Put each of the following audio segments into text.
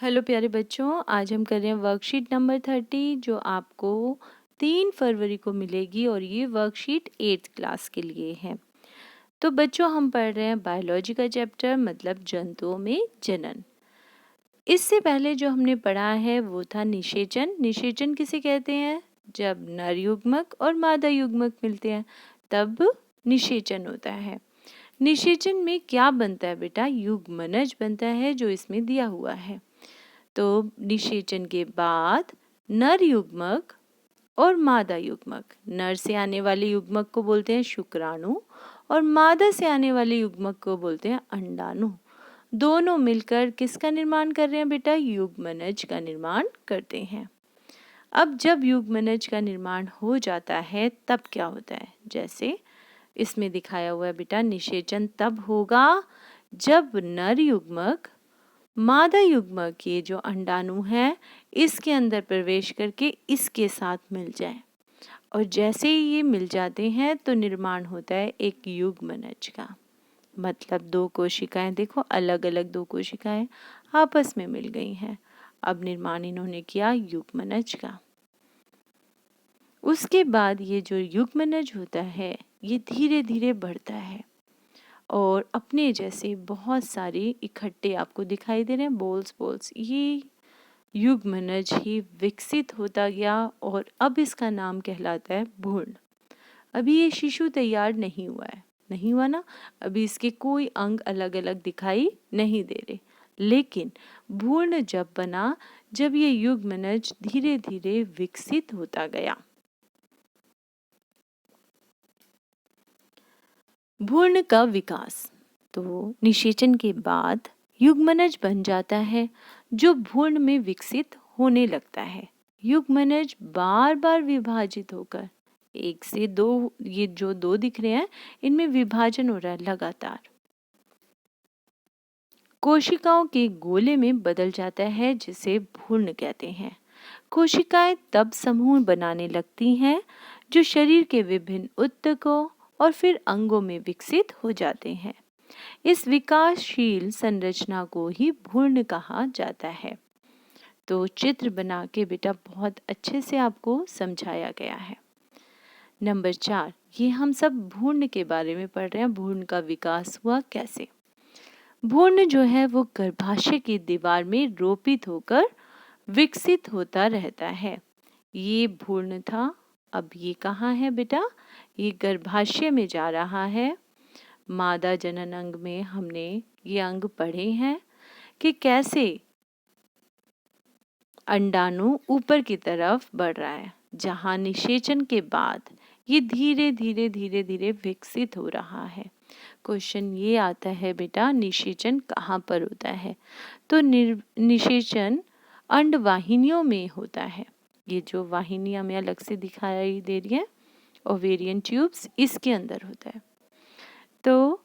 Hello प्यारे बच्चों, आज हम कर रहे हैं वर्कशीट नंबर 30 जो आपको 3 फरवरी को मिलेगी और ये वर्कशीट 8th क्लास के लिए है। तो बच्चों हम पढ़ रहे हैं बायोलॉजी का चैप्टर मतलब जंतुओं में जनन। इससे पहले जो हमने पढ़ा है वो था निषेचन। निषेचन किसे कहते हैं? जब नर युग्मक और मादा युग्मक मिलते हैं तब निषेचन होता है। निषेचन में क्या बनता है बेटा? युग्मनज बनता है जो इसमें दिया हुआ है। तो निषेचन के बाद नर युग्मक और मादा युग्मक, नर से आने वाले युग्मक को बोलते हैं शुक्राणु और मादा से आने वाले युग्मक को बोलते हैं अंडाणु। दोनों मिलकर किसका निर्माण कर रहे हैं बेटा? युग्मनज का निर्माण करते हैं। अब जब युग्मनज का निर्माण हो जाता है तब क्या होता है? जैसे इसमें दिखाया हुआ है बेटा, निषेचन तब होगा जब नर युग्मक मादा युग्मक ये जो अंडाणु है इसके अंदर प्रवेश करके इसके साथ मिल जाए और जैसे ही ये मिल जाते हैं तो निर्माण होता है एक युग्मनज का। मतलब दो कोशिकाएं, देखो अलग अलग दो कोशिकाएं आपस में मिल गई हैं। अब निर्माण इन्होंने किया युग्मनज का। उसके बाद ये जो युग्मनज होता है ये धीरे धीरे बढ़ता है और अपने जैसे बहुत सारे इकट्ठे आपको दिखाई दे रहे हैं बोल्स। ये युग्मनज ही विकसित होता गया और अब इसका नाम कहलाता है भ्रूण। अभी ये शिशु तैयार नहीं हुआ है, नहीं हुआ ना, अभी इसके कोई अंग अलग अलग दिखाई नहीं दे रहे। लेकिन भ्रूण जब बना, जब ये युग्मनज धीरे धीरे विकसित होता गया। भ्रूण का विकास, तो निषेचन के बाद युग्मनज बन जाता है जो भ्रूण में विकसित होने लगता है। युग्मनज बार बार विभाजित होकर एक से दो, ये जो दो दिख रहे हैं इनमें विभाजन हो रहा है लगातार, कोशिकाओं के गोले में बदल जाता है जिसे भ्रूण कहते हैं। कोशिकाएं तब समूह बनाने लगती हैं जो शरीर के विभिन्न ऊतकों और फिर अंगों में विकसित हो जाते हैं। इस विकासशील संरचना को ही भ्रूण कहा जाता है। तो चित्र बना के बेटा बहुत अच्छे से आपको समझाया गया है। नंबर 4, ये हम सब भ्रूण के बारे में पढ़ रहे हैं। भ्रूण का विकास हुआ कैसे? भ्रूण जो है वो गर्भाशय की दीवार में रोपित होकर विकसित होता रहता है। ये भ्रूण था, अब ये कहाँ है बेटा? ये गर्भाशय में जा रहा है। मादा जनन अंग में हमने ये अंग पढ़े हैं कि कैसे अंडाणु ऊपर की तरफ बढ़ रहा है, जहां निषेचन के बाद ये धीरे धीरे विकसित हो रहा है। क्वेश्चन ये आता है बेटा, निषेचन कहाँ पर होता है? तो निषेचन अंडवाहिनियों में होता है। ये जो वाहिनियां हमें अलग से दिखाई दे रही है, ओवेरियन ट्यूब्स, इसके अंदर होता है। तो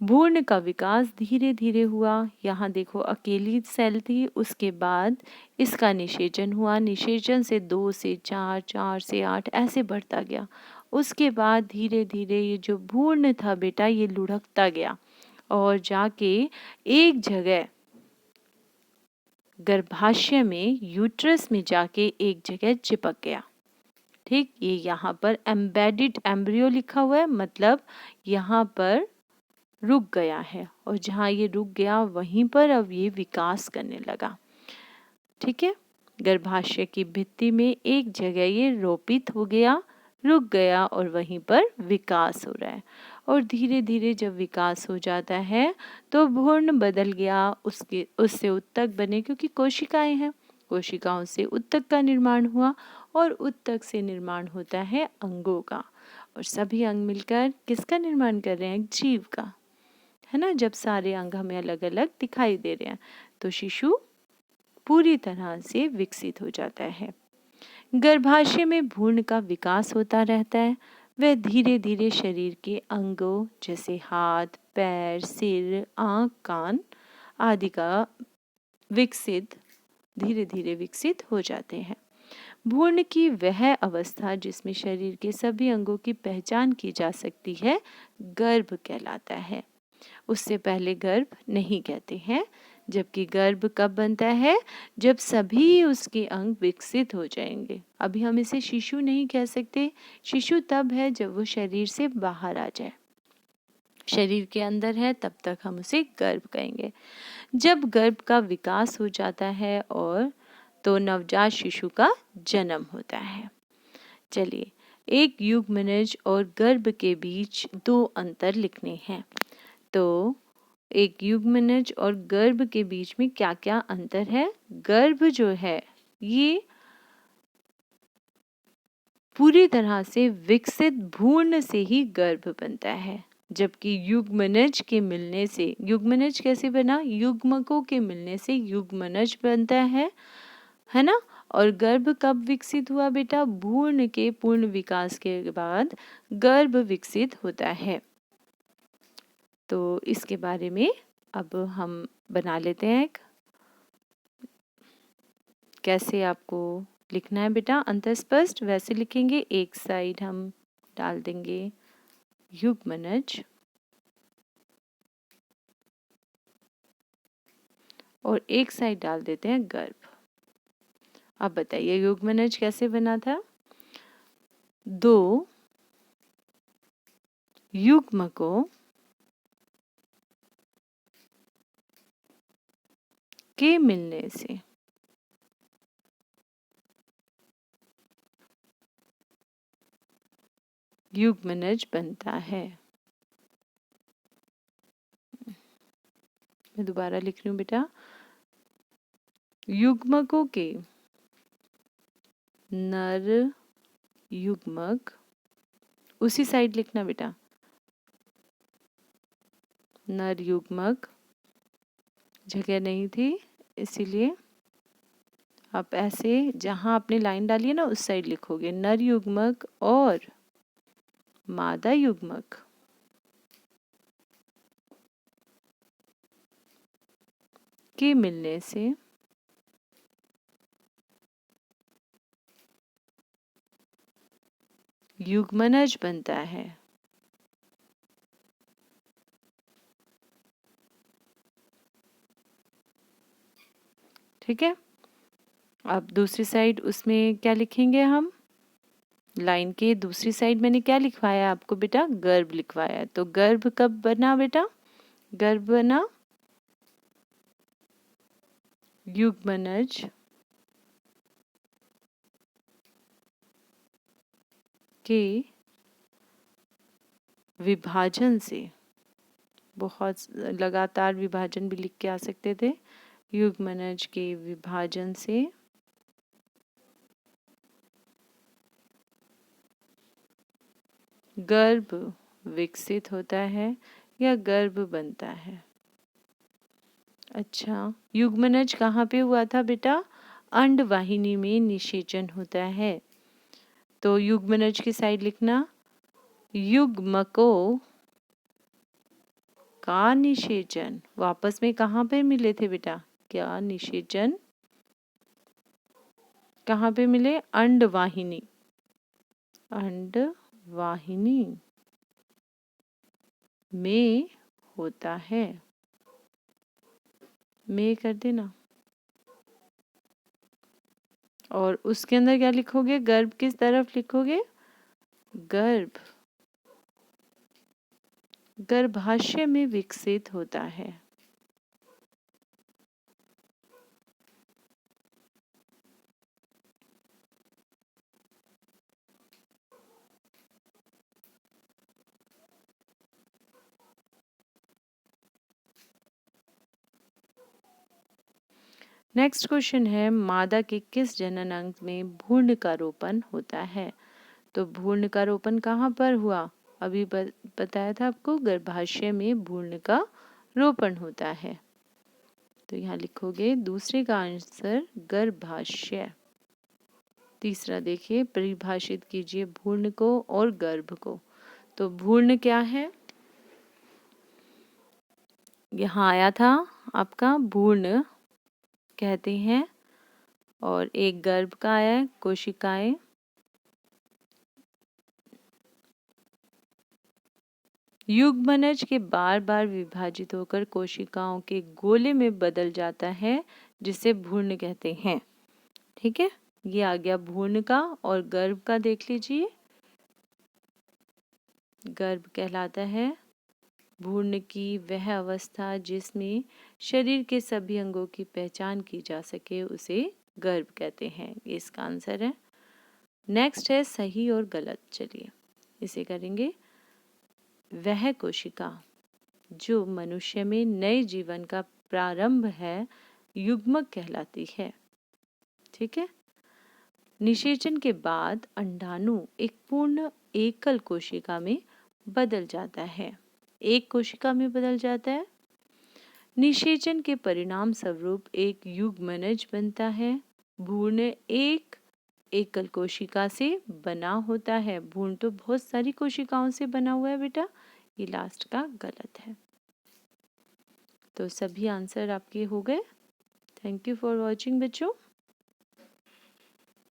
भ्रूण का विकास धीरे धीरे हुआ। यहाँ देखो अकेली सेल थी, उसके बाद इसका निषेचन हुआ। निषेचन से 2 से 4, 4 से 8 ऐसे बढ़ता गया। उसके बाद धीरे धीरे ये जो भ्रूण था बेटा ये लुढ़कता गया और जाके एक जगह गर्भाशय में यूट्रस में जाके एक जगह चिपक गया। ठीक, ये यहाँ पर एम्बेडेड एम्ब्रियो लिखा हुआ है, मतलब यहाँ पर रुक गया है और जहाँ ये रुक गया वहीं पर अब ये विकास करने लगा। ठीक है, गर्भाशय की भित्ति में एक जगह ये रोपित हो गया, रुक गया और वहीं पर विकास हो रहा है। और धीरे धीरे जब विकास हो जाता है तो भ्रूण बदल गया, उससे उत्तक बने, क्योंकि कोशिकाएं हैं, कोशिकाओं से उत्तक का निर्माण हुआ और उत्तक से निर्माण होता है अंगों का, और सभी अंग मिलकर किसका निर्माण कर रहे हैं? जीव का, है ना। जब सारे अंग हमें अलग अलग दिखाई दे रहे हैं तो शिशु पूरी तरह से विकसित हो जाता है। गर्भाशय में भ्रूण का विकास होता रहता है। वह धीरे धीरे शरीर के अंगों जैसे हाथ, पैर, सिर, आँख, कान आदि का धीरे धीरे विकसित हो जाते हैं। भ्रूण की वह अवस्था जिसमें शरीर के सभी अंगों की पहचान की जा सकती है गर्भ कहलाता है। उससे पहले गर्भ नहीं कहते हैं। जबकि गर्भ कब बनता है? जब सभी उसके अंग विकसित हो जाएंगे। अभी हम इसे शिशु नहीं कह सकते। शिशु तब है जब वो शरीर से बाहर आ जाए, शरीर के अंदर है तब तक हम उसे गर्भ कहेंगे। जब गर्भ का विकास हो जाता है और तो नवजात शिशु का जन्म होता है। चलिए, एक युग्मनज और गर्भ के बीच 2 अंतर लिखने हैं। तो एक युग्मनज और गर्भ के बीच में क्या क्या अंतर है? गर्भ जो है ये पूरी तरह से विकसित भ्रूण से ही गर्भ बनता है, जबकि युग्मनज के मिलने से, युग्मनज कैसे बना? युग्मकों के मिलने से युग्मनज बनता है ना। और गर्भ कब विकसित हुआ बेटा? भ्रूण के पूर्ण विकास के बाद गर्भ विकसित होता है। तो इसके बारे में अब हम बना लेते हैं। कैसे आपको लिखना है बेटा? अंतःस्पष्ट वैसे लिखेंगे। एक साइड हम डाल देंगे युग्मनज और एक साइड डाल देते हैं गर्भ। अब बताइए युग्मनज कैसे बना था? 2 युग्मकों के मिलने से युग्मनज बनता है। मैं दोबारा लिख रही हूँ बेटा। युग्मकों के, नर युग्मक, उसी साइड लिखना बेटा, नर युग्मक, जगह नहीं थी इसीलिए आप ऐसे जहां आपने लाइन डाली है ना उस साइड लिखोगे। नर युग्मक और मादा युग्मक के मिलने से युग्मनज बनता है। ठीक है। अब दूसरी साइड उसमें क्या लिखेंगे हम? लाइन के दूसरी साइड मैंने क्या लिखवाया आपको बेटा? गर्भ लिखवाया। तो गर्भ कब बना बेटा? गर्भ बना युग्मनज के विभाजन से। बहुत लगातार विभाजन भी लिख के आ सकते थे। युग्मनज के विभाजन से गर्भ विकसित होता है या गर्भ बनता है। अच्छा, युग्मनज कहाँ पे हुआ था बेटा? अंडवाहिनी में निषेचन होता है। तो युग्मनज की साइड लिखना, युग्मकों का निषेचन वापस में कहाँ पे मिले थे बेटा? क्या निषेचन कहाँ पे मिले? अंडवाहिनी, अंडवाहिनी में होता है। में कर देना। और उसके अंदर क्या लिखोगे? गर्भ किस तरफ लिखोगे? गर्भ गर्भाशय में विकसित होता है। नेक्स्ट क्वेश्चन है, मादा के किस जनन अंग में भ्रूण का रोपण होता है? तो भ्रूण का रोपण कहाँ पर हुआ? अभी बताया था आपको, गर्भाशय में भ्रूण का रोपण होता है। तो यहाँ लिखोगे दूसरे का आंसर गर्भाशय। तीसरा देखिए, परिभाषित कीजिए भ्रूण को और गर्भ को। तो भ्रूण क्या है? यहाँ आया था आपका भ्रूण कहते हैं। और एक गर्भ का आया है, कोशिकाएं। युग्मनज के बार बार विभाजित होकर कोशिकाओं के गोले में बदल जाता है, जिसे भ्रूण कहते हैं। ठीक है, ये आ गया भ्रूण का। और गर्भ का देख लीजिए, गर्भ कहलाता है भ्रूण की वह अवस्था जिसमें शरीर के सभी अंगों की पहचान की जा सके, उसे गर्भ कहते हैं। ये इसका आंसर है। नेक्स्ट है सही और गलत। चलिए इसे करेंगे। वह कोशिका जो मनुष्य में नए जीवन का प्रारंभ है, युग्मक कहलाती है। ठीक है। निषेचन के बाद अंडाणु एक पूर्ण एकल कोशिका में बदल जाता है। एक कोशिका में बदल जाता है। निषेचन के परिणाम स्वरूप एक युग्मनज बनता है। भ्रूण एक एकल कोशिका से बना होता है। भ्रूण तो बहुत सारी कोशिकाओं से बना हुआ है बेटा। ये लास्ट का गलत है। तो सभी आंसर आपके हो गए। थैंक यू फॉर वॉचिंग बच्चों।